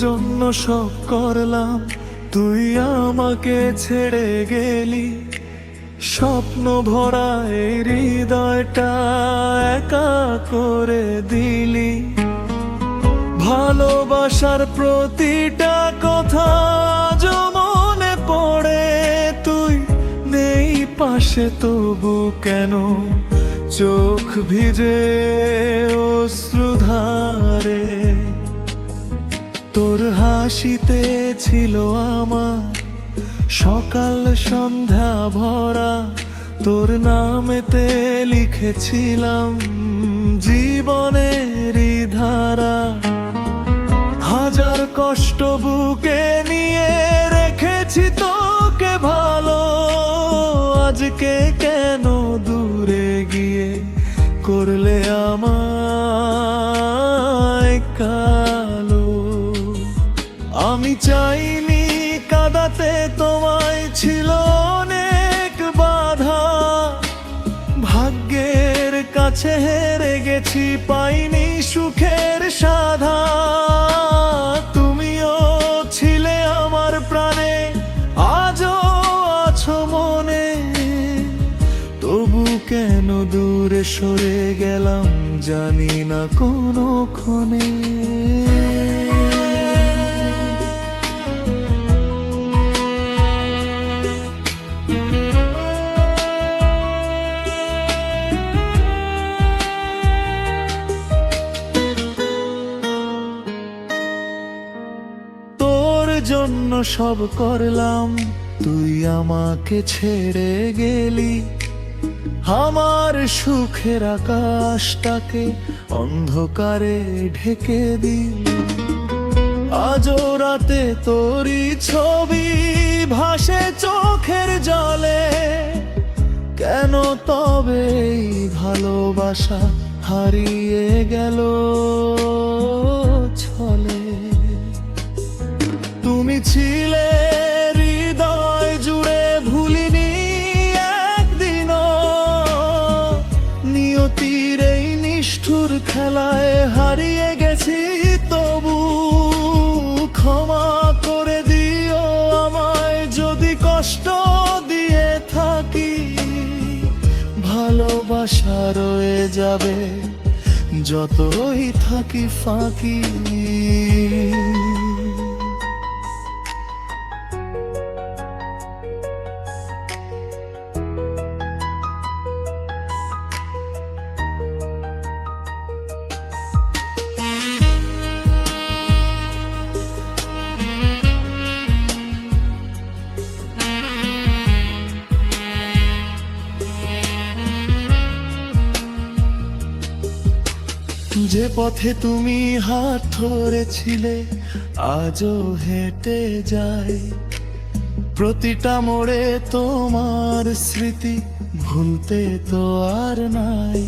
জন্য সব করলাম, তুই আমাকে ছেড়ে গেলি। স্বপ্ন ভরা এই হৃদয়টা একা করে দিলি। ভালোবাসার প্রতিটা কথা আজ মনে পড়ে, তুই নেই পাশে তবু কেন চোখ ভিজে অশ্রুধারে। তোর হাসিতে ছিল আমার সকাল সন্ধ্যা ভরা, তোর নামেতে লিখেছিলাম জীবনের ধারা। হাজার কষ্ট বুকে নিয়ে রেখেছি তোকে ভালো, আজকে কেন দূরে গিয়ে করলে আমায় কালো। আমি চাইনি কাঁদাতে তোমায়, ছিল অনেক বাধা। ভাগ্যের কাছে হেরে গেছি, পাইনি সুখের সাধা। তুমিও ছিলে আমার প্রাণে, আজও আছো মনে। তবু কেন দূরে সরে গেলাম জানি না কোনক্ষণে। জন্য সব করলাম, তুই আমাকে ছেড়ে গেলি। আমার সুখের আকাশটাকে অন্ধকারে ঢেকে দিলি। আজও রাতে তোরই ছবি ভাসে চোখের জলে। কেন তবে এই ভালোবাসা হারিয়ে গেল ছলে। তুমি ছিলে হৃদয় জুড়ে, ভুলিনি একদিনও। নিয়তির এই নিষ্ঠুর খেলায় হারিয়ে গেছি তবু। ক্ষমা করে দিও আমায় যদি কষ্ট দিয়ে থাকি। ভালোবাসা রয়ে যাবে যতই থাকি ফাঁকি। যে পথে তুমি হাত ধরেছিলে আজও হেঁটে যাই। প্রতিটা মোড়ে তোমার স্মৃতি ভুলতে তো আর নাই।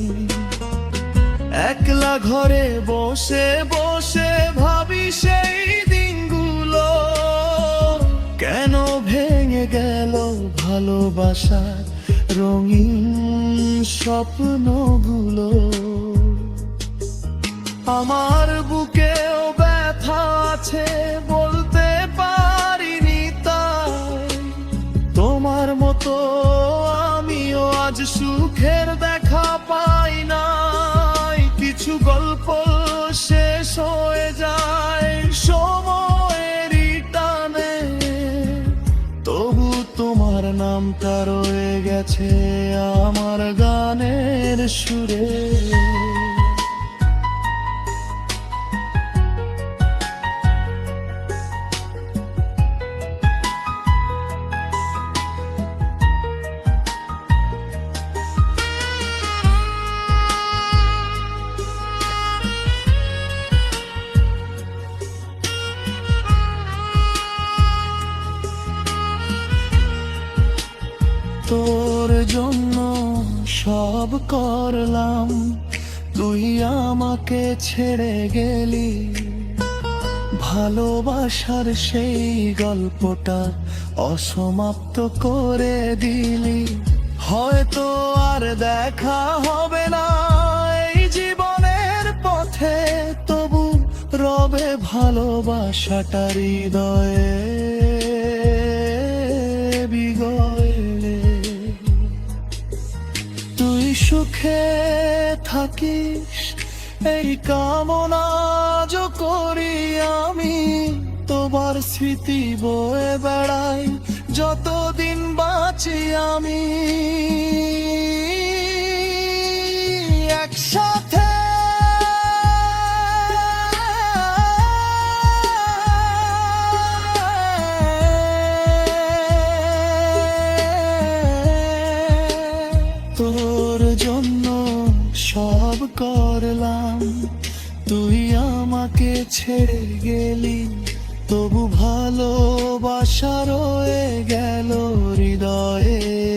একলা ঘরে বসে বসে ভাবি সেই দিনগুলো, কেন ভেঙে গেল ভালোবাসার রঙিন স্বপ্নগুলো। আমার বুকেও ব্যথা আছে বলতে পারিনি তাই। তোমার মতো আমিও আজ সুখের দেখা পাই নাই। কিছু গল্প শেষ হয়ে যায় সময়েরই টানে, তবু তোমার নামটা রয়ে গেছে আমার গানের সুরে। তোর জন্য সব করলাম, তুই আমাকে ছেড়ে গেলি। ভালোবাসার সেই গল্পটা অসমাপ্ত করে দিলি। হয়তো আর দেখা হবে না এই জীবনের পথে, তবু রবে ভালোবাসাটা হৃদয়ে বিগলে। তুই সুখে থাকিস এই কামনা আজ করি আমি, তোমার স্মৃতি বয়ে বেড়াই যতদিন বাঁচি আমি। একসাথে তোর জন্য সব করলাম, তুই আমাকে ছেড়ে গেলি, তবু ভালোবাসা রয়ে গেল হৃদয়ে।